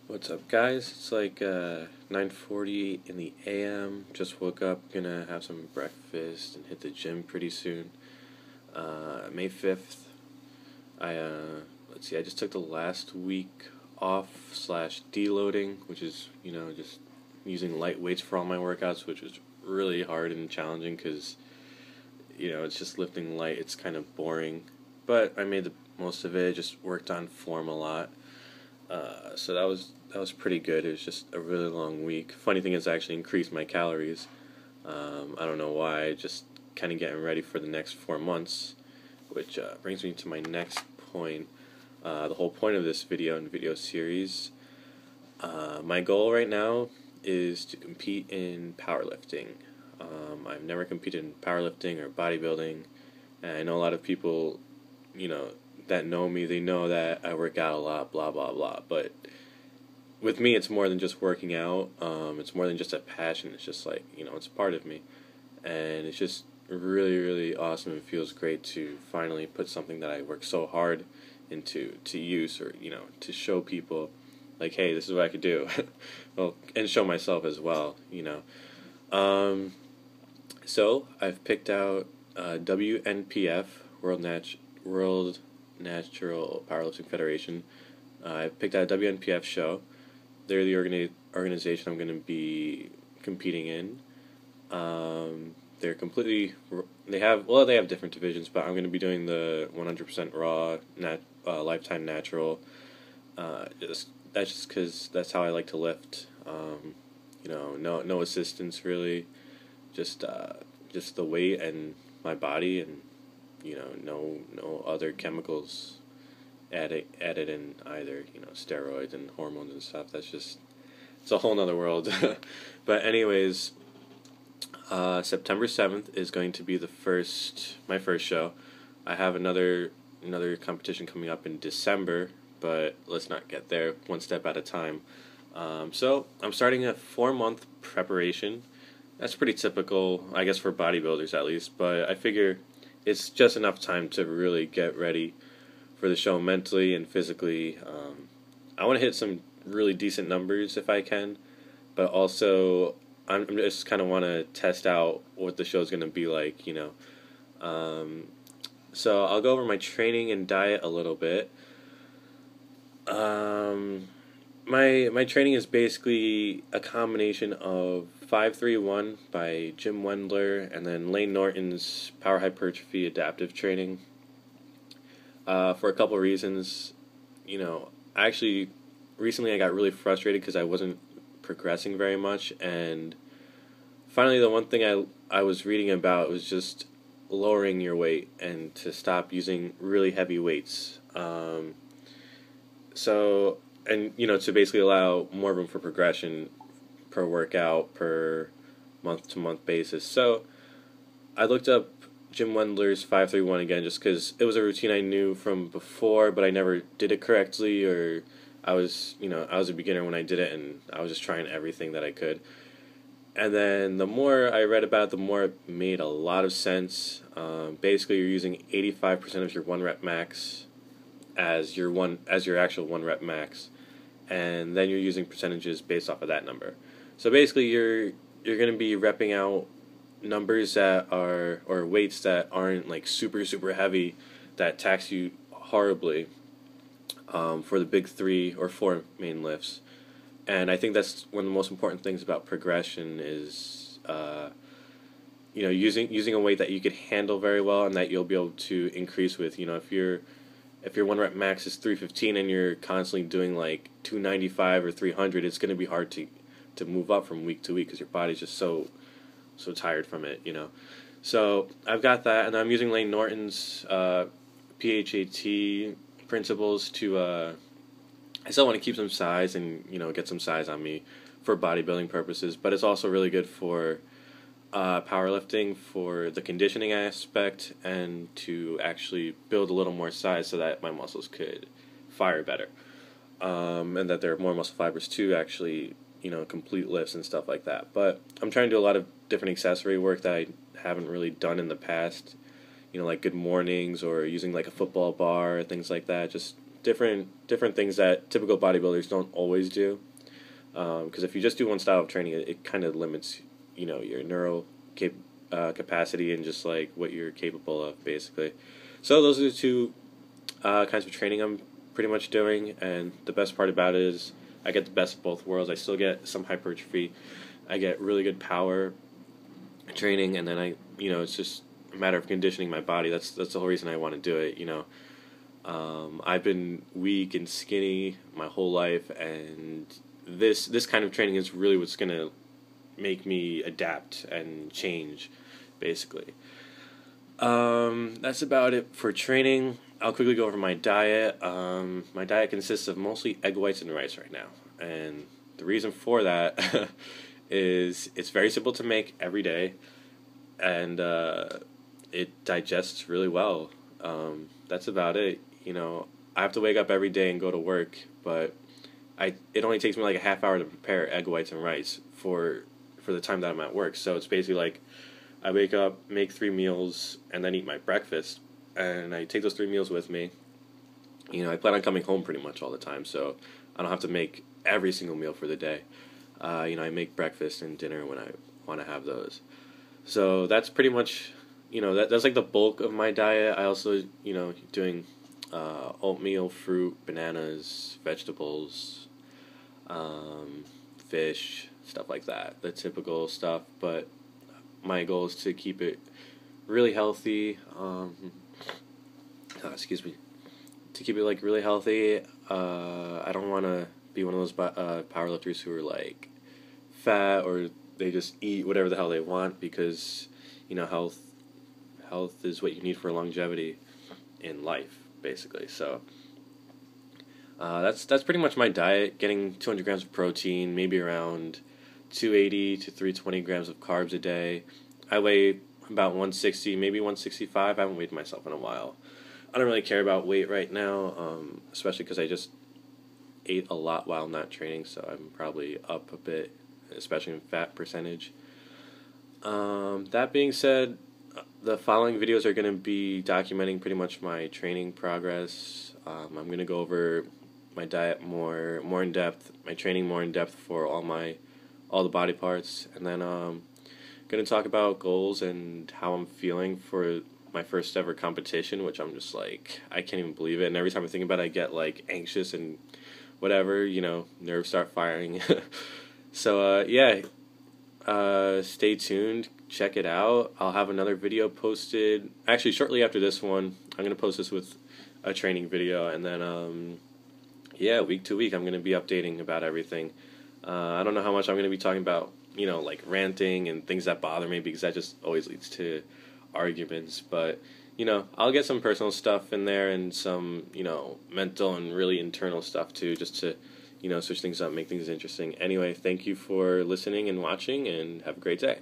What's up, guys? It's like 9:40 in the a.m. Just woke up, gonna have some breakfast and hit the gym pretty soon. May 5th. Let's see, I just took the last week off slash deloading, which is, just using light weights for all my workouts, which was really hard and challenging because, it's just lifting light. It's kind of boring, but I made the most of it. Just worked on form a lot. So that was pretty good. It was just a really long week. Funny thing is, I actually increased my calories. I don't know why. Just kind of getting ready for the next 4 months, which brings me to my next point. The whole point of this video and video series. My goal right now is to compete in powerlifting. I've never competed in powerlifting or bodybuilding, and I know a lot of people, that know me, they know that I work out a lot, blah, blah, blah. But with me, it's more than just working out. It's more than just a passion. It's just like, it's a part of me. And it's just really, really awesome. It feels great to finally put something that I work so hard into to use, or, to show people, like, hey, this is what I could do. Well, and show myself as well, So I've picked out WNPF, World Natural Powerlifting Federation. I picked out a WNPF show. They're the organization I'm going to be competing in. They're completely. They have different divisions, but I'm going to be doing the 100% raw, lifetime natural. That's just because that's how I like to lift. No assistance really, just the weight and my body, and no other chemicals added in either, steroids and hormones and stuff. It's a whole nother world. But anyways, September 7th is going to be my first show. I have another competition coming up in December, but let's not get there one step at a time. So I'm starting a 4-month preparation. That's pretty typical, I guess, for bodybuilders at least, but I figure it's just enough time to really get ready for the show mentally and physically. I want to hit some really decent numbers if I can, but also I'm just kind of want to test out what the show's going to be like, So I'll go over my training and diet a little bit. My training is basically a combination of 5-3-1 by Jim Wendler and then Lane Norton's Power Hypertrophy Adaptive Training. For a couple of reasons, actually recently I got really frustrated because I wasn't progressing very much, and finally the one thing I was reading about was just lowering your weight and to stop using really heavy weights. To basically allow more room for progression per workout, per month-to-month basis. So I looked up Jim Wendler's 5-3-1 again, just because it was a routine I knew from before, but I never did it correctly, or I was a beginner when I did it, and I was just trying everything that I could. And then the more I read about it, the more it made a lot of sense. Basically, you're using 85% of your 1 rep max as your actual 1 rep max, and then you're using percentages based off of that number. So basically, you're going to be repping out numbers that are, or weights that aren't like super heavy, that tax you horribly, for the big 3 or 4 main lifts. And I think that's one of the most important things about progression is using a weight that you could handle very well and that you'll be able to increase with. If your 1 rep max is 315 and you're constantly doing like 295 or 300, it's going to be hard to move up from week to week because your body's just so tired from it, So I've got that, and I'm using Lane Norton's PHAT principles to. I still want to keep some size and get some size on me for bodybuilding purposes, but it's also really good for powerlifting, for the conditioning aspect, and to actually build a little more size so that my muscles could fire better, and that there are more muscle fibers to actually complete lifts and stuff like that. But I'm trying to do a lot of different accessory work that I haven't really done in the past, like good mornings or using like a football bar, things like that, just different things that typical bodybuilders don't always do. Because if you just do one style of training, it kind of limits, your neural capacity and just like what you're capable of, basically. So those are the two kinds of training I'm pretty much doing, and the best part about it is I get the best of both worlds. I still get some hypertrophy, I get really good power training, and then it's just a matter of conditioning my body. That's the whole reason I want to do it. I've been weak and skinny my whole life, and this kind of training is really what's gonna make me adapt and change, basically. That's about it for training. I'll quickly go over my diet. My diet consists of mostly egg whites and rice right now, and the reason for that is it's very simple to make every day, and it digests really well. That's about it. I have to wake up every day and go to work, but it only takes me like a half hour to prepare egg whites and rice for the time that I'm at work. So it's basically like I wake up, make 3 meals, and then eat my breakfast, and I take those 3 meals with me. I plan on coming home pretty much all the time, so I don't have to make every single meal for the day. I make breakfast and dinner when I want to have those. So that's pretty much, that's like the bulk of my diet. I also, doing oatmeal, fruit, bananas, vegetables, fish, stuff like that. The typical stuff, but my goal is to keep it really healthy. Excuse me. To keep it like really healthy. I don't want to be one of those powerlifters who are like fat or they just eat whatever the hell they want, because health is what you need for longevity in life, basically. So that's pretty much my diet. Getting 200 grams of protein, maybe around 280 to 320 grams of carbs a day. I weigh about 160, maybe 165. I haven't weighed myself in a while. I don't really care about weight right now, especially because I just ate a lot while not training, so I'm probably up a bit, especially in fat percentage. That being said, the following videos are going to be documenting pretty much my training progress. I'm going to go over my diet more in depth, my training more in depth for all the body parts, and then going to talk about goals and how I'm feeling for my first ever competition, which I'm just like, I can't even believe it, and every time I think about it, I get like anxious and whatever, nerves start firing. So stay tuned, check it out. I'll have another video posted, actually shortly after this one. I'm going to post this with a training video, and then week to week I'm going to be updating about everything. I don't know how much I'm going to be talking about, like ranting and things that bother me, because that just always leads to arguments, but I'll get some personal stuff in there and some mental and really internal stuff too, just to switch things up, make things interesting. Anyway, thank you for listening and watching, and have a great day.